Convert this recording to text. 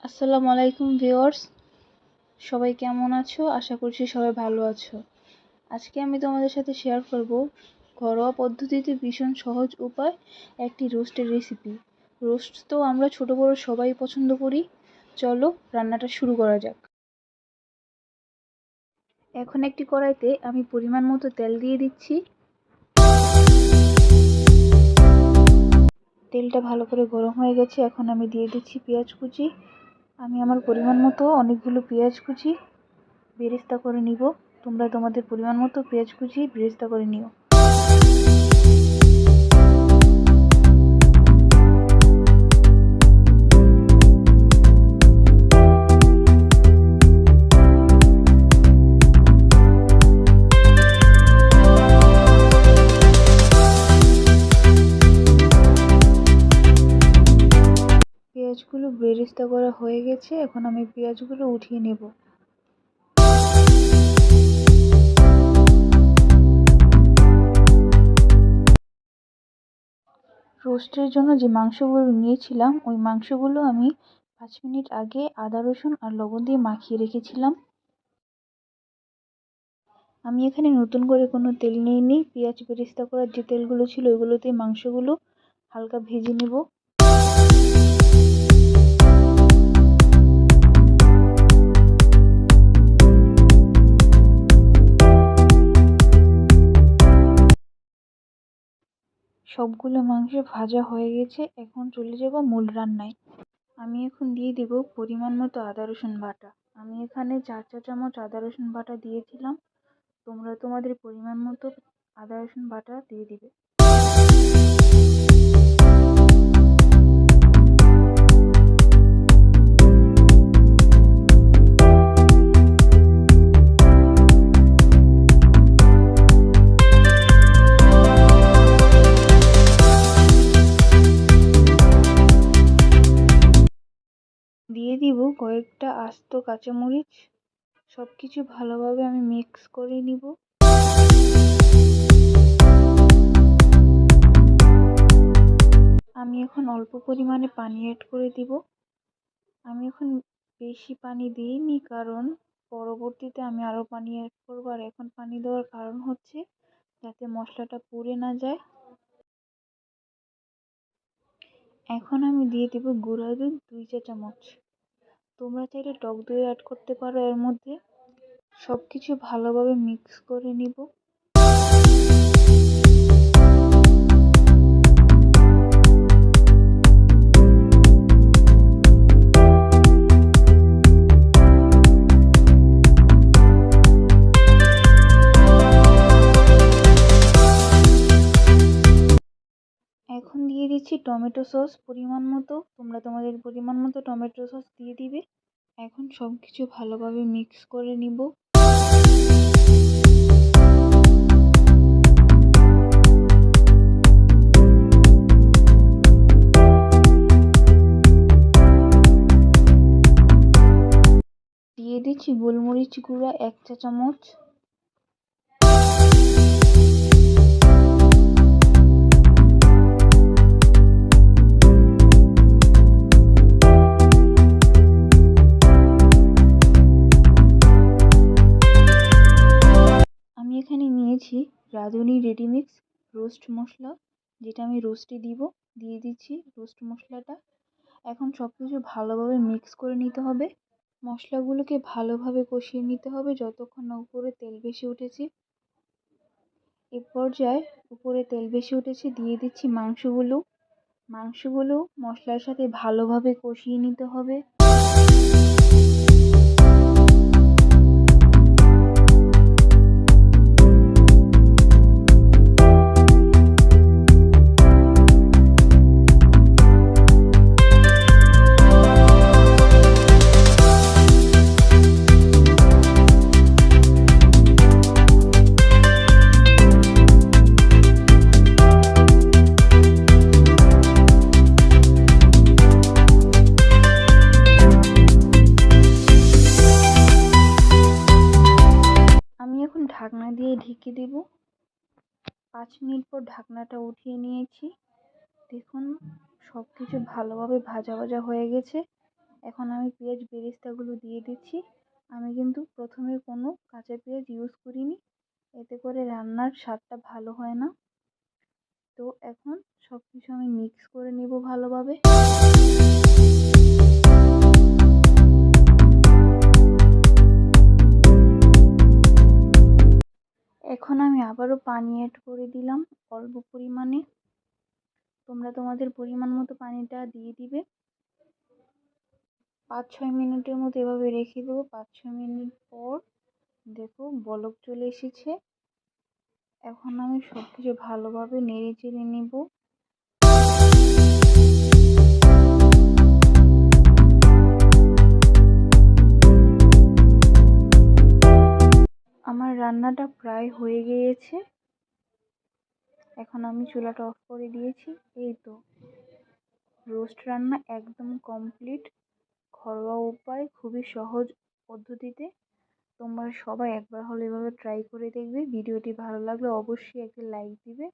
আসসালামু আলাইকুম ভিউয়ার্স, সবাই কেমন আছো? আশা করছি সবাই ভালো আছো। আজকে আমি তোমাদের সাথে শেয়ার করব ঘরোয়া পদ্ধতিতে ভীষণ সহজ উপায় একটি রোস্টের রেসিপি। রোস্ট তো আমরা ছোট বড় সবাই পছন্দ করি। চলো রান্নাটা শুরু করা যাক। এখন একটি কড়াইতে আমি পরিমাণ মতো তেল দিয়ে দিচ্ছি। তেলটা ভালো করে গরম হয়ে গেছে। এখন আমি দিয়ে দিচ্ছি পেঁয়াজ কুচি। আমি আমার পরিমাণ মতো অনেকগুলো পেঁয়াজ কুচি বেরেস্তা করে নিব। তোমরা তোমাদের পরিমাণ মতো পেঁয়াজ কুচি বেরেস্তা করে নিও। পেঁয়াজগুলো বেরেস্তা করা হয়ে গেছে। এখন আমি পেঁয়াজগুলো উঠিয়ে নেব। রোস্টের জন্য যে মাংসগুলো নিয়েছিলাম ওই মাংসগুলো আমি 5 মিনিট আগে আদা রসুন আর লবণ দিয়ে মাখিয়ে রেখেছিলাম। আমি এখানে নতুন করে কোনো তেল নিইনি। পেঁয়াজ বেরেস্তা করার যে তেলগুলো ছিল ওইগুলোতে মাংসগুলো হালকা ভেজে নেব। সবগুলো মাংস ভাজা হয়ে গেছে। এখন চলে যাব মূল রান্নায়। আমি এখন দিয়ে দেব পরিমাণ মতো আদা রসুন বাটা। আমি এখানে 4 চা চামচ আদা রসুন বাটা দিয়েছিলাম। তোমরা তোমাদের পরিমাণ মতো আদা রসুন বাটা দিয়ে দিবে। দিয়ে দিব কয়েকটা আস্ত কাঁচামরিচ। সবকিছু ভালোভাবে আমি মিক্স করে নিব। আমি এখন অল্প পরিমাণে পানি অ্যাড করে দিব। আমি এখন বেশি পানি দিইনি, কারণ পরবর্তীতে আমি আরও পানি অ্যাড করব। আর এখন পানি দেওয়ার কারণ হচ্ছে যাতে মশলাটা পুড়ে না যায়। এখন আমি দিয়ে দেব গুঁড়া দুধ 2 চা চামচ। তোমরা চাইলে টক দই অ্যাড করতে পারো এর মধ্যে। সবকিছু ভালোভাবে মিক্স করে নিব। এখন দিয়ে দিচ্ছি টমেটো সস পরিমাণ মতো। তোমরা তোমাদের পরিমাণ মতো টমেটো সস দিয়ে দিবে। এখন সবকিছু ভালোভাবে মিক্স করে নিব। দিয়ে দিচ্ছি গোলমরিচ গুঁড়া 1 চা চামচ। আমি এখানে নিয়েছি রাঁধুনি রেডিমিক্স রোস্ট মশলা, যেটা আমি রোস্টে দিব। দিয়ে দিচ্ছি রোস্ট মশলাটা। এখন সবকিছু ভালোভাবে মিক্স করে নিতে হবে। মশলাগুলোকে ভালোভাবে কষিয়ে নিতে হবে যতক্ষণ না উপরে তেল বেশি উঠেছে। এ পর্যায়ে উপরে তেল বেশি উঠেছে, দিয়ে দিচ্ছি মাংসগুলো মশলার সাথে ভালোভাবে কষিয়ে নিতে হবে। ঢাকনা দিয়ে ঢেকে দেব। 5 মিনিট পর ঢাকনাটা উঠিয়ে নিয়েছি। দেখুন সবকিছু ভালোভাবে ভাজা ভাজা হয়ে গেছে। এখন আমি পেঁয়াজ বেরেস্তাগুলো দিয়ে দিচ্ছি। আমি কিন্তু প্রথমে কোনো কাঁচা পেঁয়াজ ইউজ করিনি, এতে করে রান্নার স্বাদটা ভালো হয় না। তো এখন সব কিছু আমি মিক্স করে নেব ভালোভাবে। এখন আমি আবারও পানি অ্যাড করে দিলাম অল্প পরিমাণে। তোমরা তোমাদের পরিমাণ মতো পানিটা দিয়ে দিবে। 5-6 মিনিটের মতো এভাবে রেখে দেবো। 5-6 মিনিট পর দেখো বলক চলে এসেছে। এখন আমি সব কিছু ভালোভাবে নেড়ে চেড়ে নেব। আমার রান্নাটা প্রায় হয়ে গিয়েছে। এখন আমি চুলাটা অফ করে দিয়েছি। এই তো রোস্ট রান্না একদম কমপ্লিট। ঘরোয়া উপায়, খুবই সহজ পদ্ধতিতে। তোমরা সবাই একবার হলে এভাবে ট্রাই করে দেখবে। ভিডিওটি ভালো লাগলে অবশ্যই একটা লাইক দিবে।